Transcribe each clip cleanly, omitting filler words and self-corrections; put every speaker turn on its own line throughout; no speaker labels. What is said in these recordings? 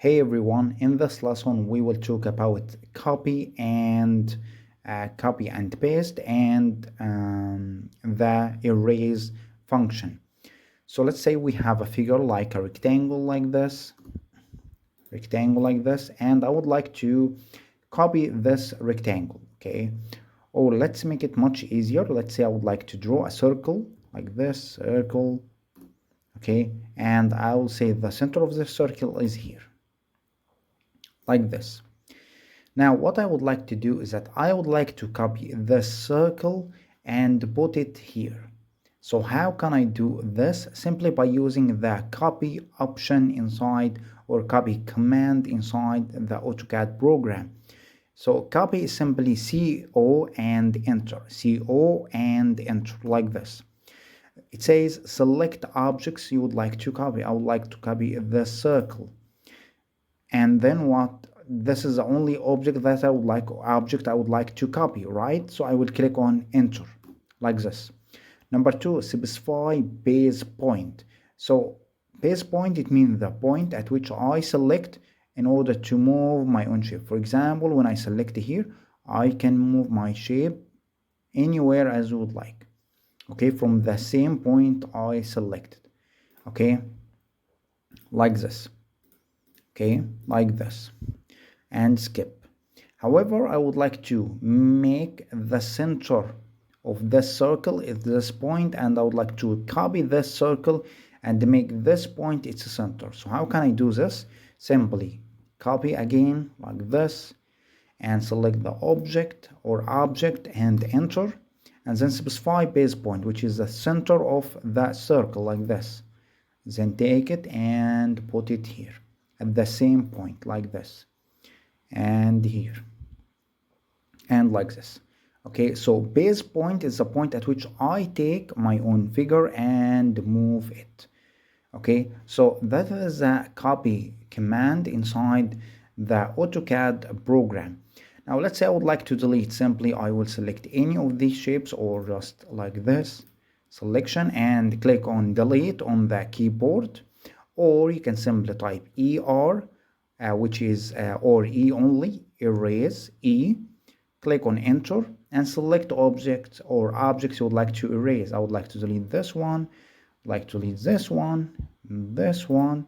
Hey everyone, in this lesson we will talk about copy and paste and the erase function. So let's say we have a figure like a rectangle like this, and I would like to copy this rectangle, okay? Or let's make it much easier. Let's say I would like to draw a circle like this, circle, okay? And I will say the center of the circle is here, like this. Now what I would like to do is that I would like to copy this circle and put it here. So how can I do this? Simply by using the copy option inside or copy command inside the AutoCAD program. So copy is simply CO and enter, CO and enter, like this. It says select objects you would like to copy. I would like to copy the circle. And then what? This is the only object that I would like to copy, right? So I will click on enter like this. Number two, specify base point. So base point, it means the point at which I select in order to move my own shape. For example, when I select here, I can move my shape anywhere as you would like, okay, from the same point I selected, okay, like this, okay, like this, and skip. However, I would like to make the center of this circle is this point, and I would like to copy this circle and make this point its center. So how can I do this? Simply copy again like this and select the object or object and enter, and then specify base point, which is the center of that circle, like this. Then take it and put it here at the same point, like this, and here, and like this. Okay, so base point is the point at which I take my own figure and move it. Okay, so that is a copy command inside the AutoCAD program. Now let's say I would like to delete. Simply I will select any of these shapes or just like this selection and click on delete on the keyboard, or you can simply type ER, which is or E only, erase, E, click on enter and select objects or objects you would like to erase. I would like to delete this one, like to delete this one, this one,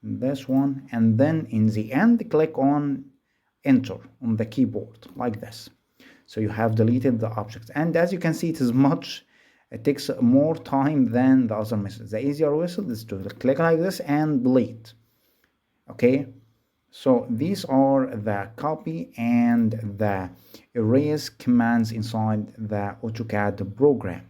this one, and then in the end click on enter on the keyboard like this. So you have deleted the objects, and as you can see, it takes more time than the other method. The easier method is to click like this and delete. Okay, so these are the copy and the erase commands inside the AutoCAD program.